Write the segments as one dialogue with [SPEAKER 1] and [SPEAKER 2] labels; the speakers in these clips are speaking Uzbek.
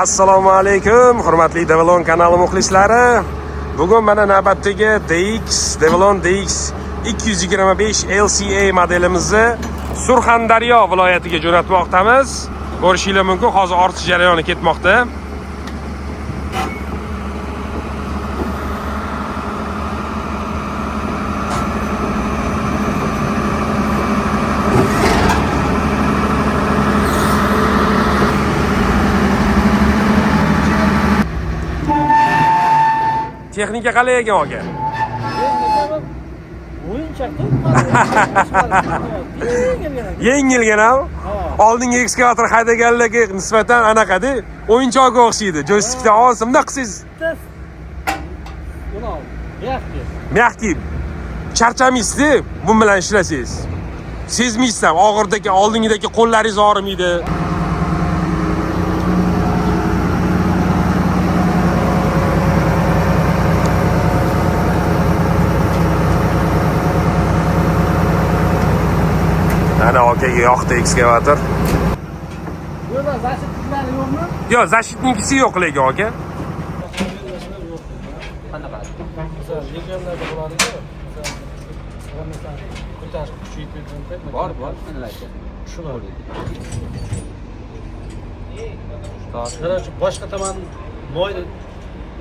[SPEAKER 1] Assalomu alaykum, hurmatli Devlon kanali muxlislari. Bugun mana navbatdagi Devlon DX 225 LCA modelimizni Surxondaryo viloyatiga jo'natmoqdamiz. Ko'rishingiz mumkin, hozir ortish jarayoni ketmoqda. Texnika qalay ekan aka? Yengilgina. Oldingi ekskavator haydaganlarga nisbatan anaqada o'yinchoqqa o'xshaydi. Joystikdan olsa bunday qilsangiz. Mягкий. Charchamaysiz, bu bilan ishlasangiz. Sezmaysiz ham og'irdagi oldingidagi qo'llaringiz og'rimaydi. Ana okaga yoqdi ekskavator.
[SPEAKER 2] Yo'q, zashitliklari yo'qmi?
[SPEAKER 1] Yo'q, zashitnikisi yo'q lekin aka.
[SPEAKER 2] Qanaqa? Misol, leganlarda bo'ladi-ku. Misol, ko'tarish kuchi yetadigan. Bor, qanaqa? Shular. Qaror, boshqa tomon moyni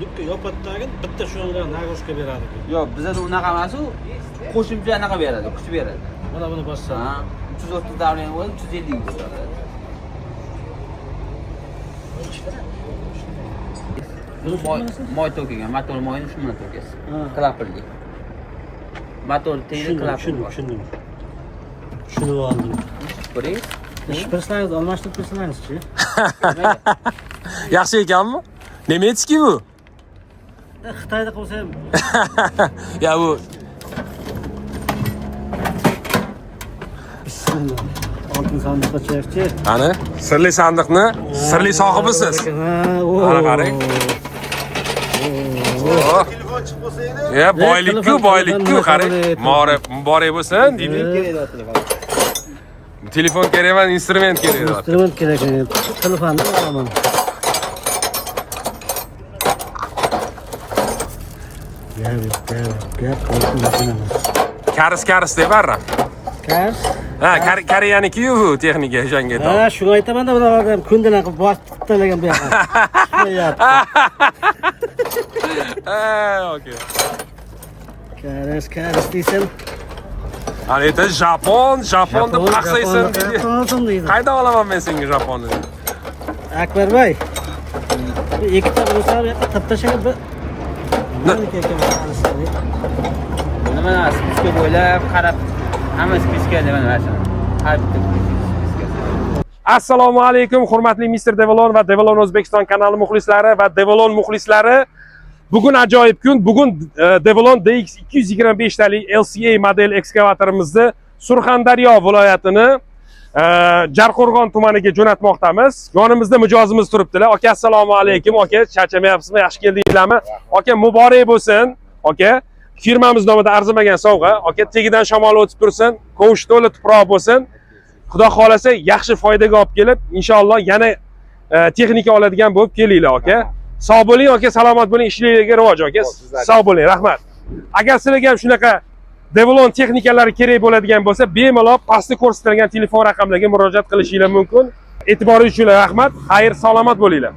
[SPEAKER 2] lukka yopatdagin bitta shu bilan nagrushka beradi.
[SPEAKER 3] Yo'q, bizda unaqa emas, u qo'shimcha anaqa beradi, kuch beradi.
[SPEAKER 2] Mana buni bossa.
[SPEAKER 3] 330 davleniya bo'ladi, 350 bo'ladi. Moy to'kilgan, motor moyini shu bilan to'kasiz. Klapirli. Motor teyri klapir.
[SPEAKER 2] Tushundim. Tushunib oldim.
[SPEAKER 3] Ko'ring.
[SPEAKER 2] Ishpirsangiz, almashtirib qo'ysangiz-chi?
[SPEAKER 1] Yaxshi ekanmi? Nemetski bu?
[SPEAKER 2] Xitoyda qilsa ham.
[SPEAKER 1] Ya bu
[SPEAKER 2] Oltin sandiqqa chiqchi.
[SPEAKER 1] Ana, sirli sandiqni sirli sohibisiz. Ana qarang.
[SPEAKER 2] Telefon chiqib bo'lsa edi.
[SPEAKER 1] Ya boylikku qarang. Muborak bo'lsin deydi. Telefon kerak emas, instrument kerak.
[SPEAKER 2] Instrument kerak. Telefonni olaman. Gap
[SPEAKER 1] Karis deb barra.
[SPEAKER 2] Kars?
[SPEAKER 1] Ha, Koreyaniki-yu bu texnika o'shanga.
[SPEAKER 2] Ha, shuni aytaman-da, bular kundan qilib boshlagan bu yoqqa. Ishlayapti.
[SPEAKER 1] Ha, okey.
[SPEAKER 2] Karis deysan.
[SPEAKER 1] Ana aytadi Japon deb qaqsaysan dedi.
[SPEAKER 2] Japon deydi.
[SPEAKER 1] Qayda olaman men senga Japonni?
[SPEAKER 2] Akbarbay. Bu ikkita bo'lsa, bu yoqqa taptashaga bir
[SPEAKER 3] Nima spiska bo'ylab qarab, hamma spiska deb narsa. Har bitta spiska.
[SPEAKER 1] Assalomu alaykum, hurmatli Mr. Devlon va Devlon O'zbekiston kanali muxlislari va Devlon muxlislari. Bugun ajoyib kun. Bugun Devlon DX 225 talik LCA model ekskavatorimizni Surxondaryo viloyatini Jarqo'rg'on tumaniga jo'natmoqdamiz. Yonimizda mijozimiz turibdilar. Aka, assalomu alaykum. Aka, charchamayapsizmi? Yaxshi keldingizlarmi? Aka, muborak bo'lsin. Aka, firmamiz nomidan arzimagan sovg'a. Aka, tegidan shamol o'tib tursin, ko'sh to'la tuproq bo'lsin. Xudo xolasa yaxshi foydaga olib kelib, inshaalloh yana texnika oladigan bo'lib kelinglar, aka. Sog' bo'ling, aka, salomat bo'ling, ishlaringizga rivoj, aka. Sog' bo'ling, rahmat. Agar sizlarga ham shunaqa Devlon texnikalari kerak bo'ladigan bo'lsa, bemalol pastda ko'rsatilgan telefon raqamlariga murojaat qilishingiz mumkin. E'tiboringiz uchun rahmat. Xayr, salomat bo'linglar.